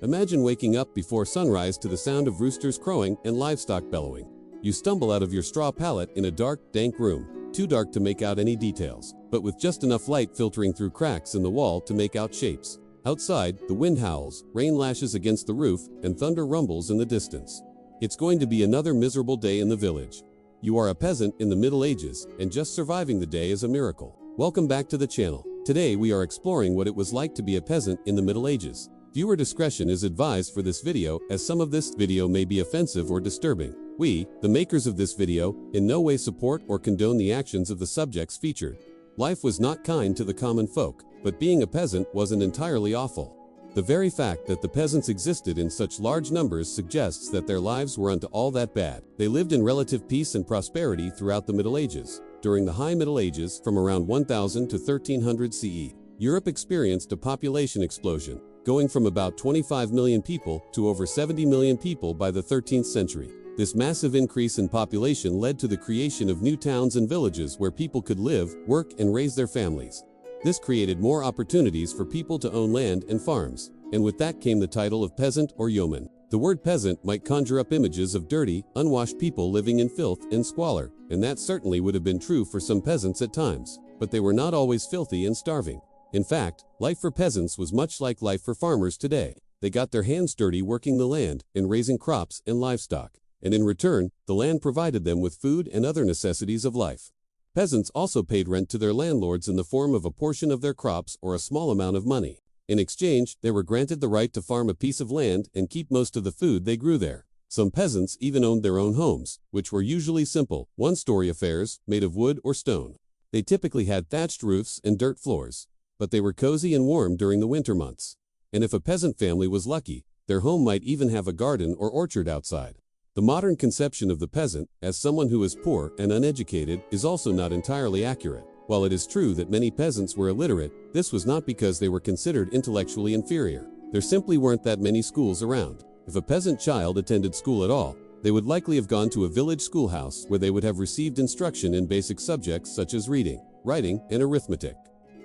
Imagine waking up before sunrise to the sound of roosters crowing and livestock bellowing. You stumble out of your straw pallet in a dark, dank room, too dark to make out any details, but with just enough light filtering through cracks in the wall to make out shapes. Outside, the wind howls, rain lashes against the roof, and thunder rumbles in the distance. It's going to be another miserable day in the village. You are a peasant in the Middle Ages, and just surviving the day is a miracle. Welcome back to the channel. Today we are exploring what it was like to be a peasant in the Middle Ages. Viewer discretion is advised for this video, as some of this video may be offensive or disturbing. We, the makers of this video, in no way support or condone the actions of the subjects featured. Life was not kind to the common folk, but being a peasant wasn't entirely awful. The very fact that the peasants existed in such large numbers suggests that their lives weren't all that bad. They lived in relative peace and prosperity throughout the Middle Ages. During the High Middle Ages, from around 1000 to 1300 CE, Europe experienced a population explosion, going from about 25 million people to over 70 million people by the 13th century. This massive increase in population led to the creation of new towns and villages where people could live, work, and raise their families. This created more opportunities for people to own land and farms, and with that came the title of peasant or yeoman. The word peasant might conjure up images of dirty, unwashed people living in filth and squalor, and that certainly would have been true for some peasants at times, but they were not always filthy and starving. In fact, life for peasants was much like life for farmers today. They got their hands dirty working the land and raising crops and livestock, and in return, the land provided them with food and other necessities of life. Peasants also paid rent to their landlords in the form of a portion of their crops or a small amount of money. In exchange, they were granted the right to farm a piece of land and keep most of the food they grew there. Some peasants even owned their own homes, which were usually simple, one-story affairs made of wood or stone. They typically had thatched roofs and dirt floors, but they were cozy and warm during the winter months. And if a peasant family was lucky, their home might even have a garden or orchard outside. The modern conception of the peasant, as someone who is poor and uneducated, is also not entirely accurate. While it is true that many peasants were illiterate, this was not because they were considered intellectually inferior. There simply weren't that many schools around. If a peasant child attended school at all, they would likely have gone to a village schoolhouse where they would have received instruction in basic subjects such as reading, writing, and arithmetic.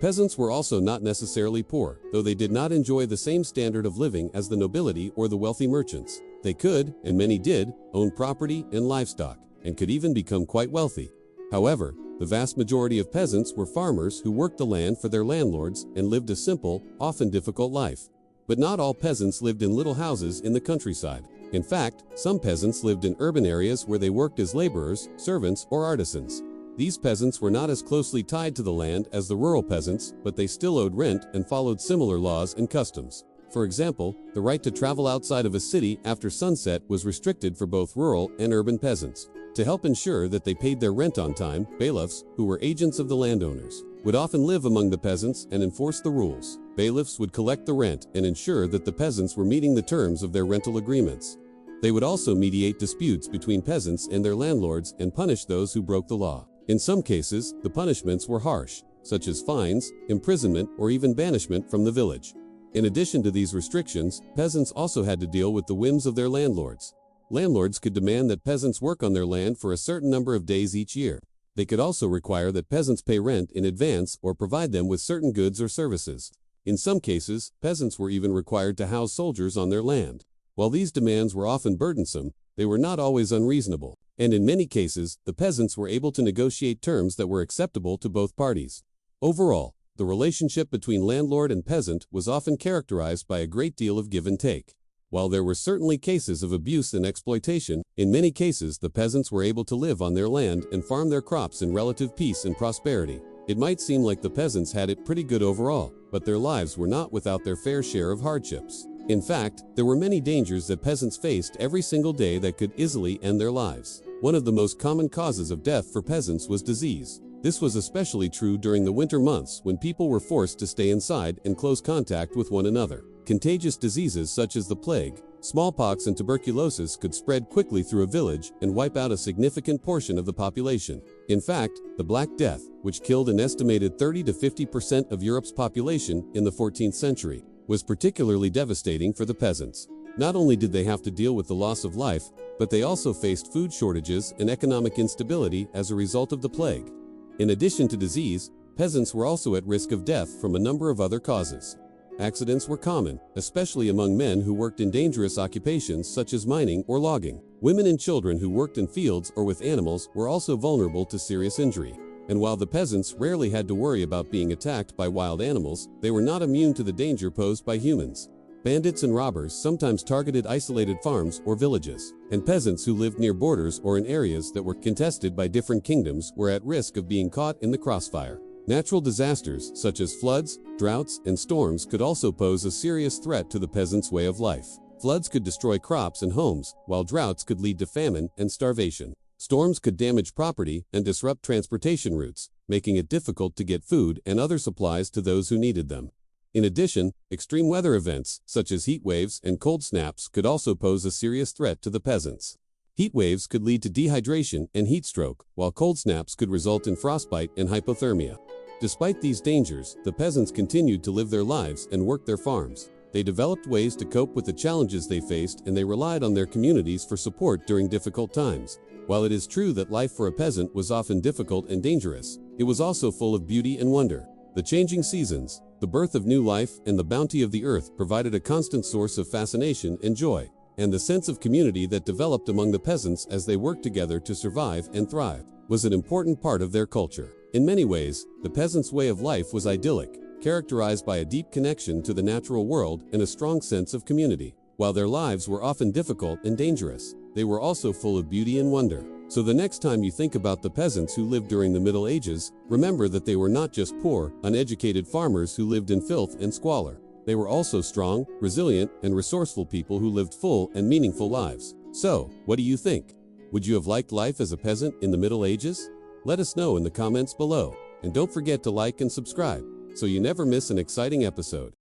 Peasants were also not necessarily poor, though they did not enjoy the same standard of living as the nobility or the wealthy merchants. They could, and many did, own property and livestock, and could even become quite wealthy. However, the vast majority of peasants were farmers who worked the land for their landlords and lived a simple, often difficult life. But not all peasants lived in little houses in the countryside. In fact, some peasants lived in urban areas where they worked as laborers, servants, or artisans. These peasants were not as closely tied to the land as the rural peasants, but they still owed rent and followed similar laws and customs. For example, the right to travel outside of a city after sunset was restricted for both rural and urban peasants. To help ensure that they paid their rent on time, bailiffs, who were agents of the landowners, would often live among the peasants and enforce the rules. Bailiffs would collect the rent and ensure that the peasants were meeting the terms of their rental agreements. They would also mediate disputes between peasants and their landlords and punish those who broke the law. In some cases, the punishments were harsh, such as fines, imprisonment, or even banishment from the village. In addition to these restrictions, peasants also had to deal with the whims of their landlords. Landlords could demand that peasants work on their land for a certain number of days each year. They could also require that peasants pay rent in advance or provide them with certain goods or services. In some cases, peasants were even required to house soldiers on their land. While these demands were often burdensome, they were not always unreasonable, and in many cases, the peasants were able to negotiate terms that were acceptable to both parties. Overall, the relationship between landlord and peasant was often characterized by a great deal of give and take. While there were certainly cases of abuse and exploitation, in many cases the peasants were able to live on their land and farm their crops in relative peace and prosperity. It might seem like the peasants had it pretty good overall, but their lives were not without their fair share of hardships. In fact, there were many dangers that peasants faced every single day that could easily end their lives. One of the most common causes of death for peasants was disease. This was especially true during the winter months when people were forced to stay inside and close contact with one another. Contagious diseases such as the plague, smallpox, and tuberculosis could spread quickly through a village and wipe out a significant portion of the population. In fact, the Black Death, which killed an estimated 30 to 50% of Europe's population in the 14th century, was particularly devastating for the peasants. Not only did they have to deal with the loss of life, but they also faced food shortages and economic instability as a result of the plague. In addition to disease, peasants were also at risk of death from a number of other causes. Accidents were common, especially among men who worked in dangerous occupations such as mining or logging. Women and children who worked in fields or with animals were also vulnerable to serious injury. And while the peasants rarely had to worry about being attacked by wild animals, they were not immune to the danger posed by humans. Bandits and robbers sometimes targeted isolated farms or villages, and peasants who lived near borders or in areas that were contested by different kingdoms were at risk of being caught in the crossfire. Natural disasters such as floods, droughts, and storms could also pose a serious threat to the peasants' way of life. Floods could destroy crops and homes, while droughts could lead to famine and starvation. Storms could damage property and disrupt transportation routes, making it difficult to get food and other supplies to those who needed them. In addition, extreme weather events, such as heat waves and cold snaps, could also pose a serious threat to the peasants. Heat waves could lead to dehydration and heat stroke, while cold snaps could result in frostbite and hypothermia. Despite these dangers, the peasants continued to live their lives and work their farms. They developed ways to cope with the challenges they faced, and they relied on their communities for support during difficult times. While it is true that life for a peasant was often difficult and dangerous, it was also full of beauty and wonder. The changing seasons, the birth of new life, and the bounty of the earth provided a constant source of fascination and joy, and the sense of community that developed among the peasants as they worked together to survive and thrive was an important part of their culture. In many ways, the peasants' way of life was idyllic, characterized by a deep connection to the natural world and a strong sense of community. While their lives were often difficult and dangerous, they were also full of beauty and wonder. So the next time you think about the peasants who lived during the Middle Ages, remember that they were not just poor, uneducated farmers who lived in filth and squalor. They were also strong, resilient, and resourceful people who lived full and meaningful lives. So, what do you think? Would you have liked life as a peasant in the Middle Ages? Let us know in the comments below. And don't forget to like and subscribe, so you never miss an exciting episode.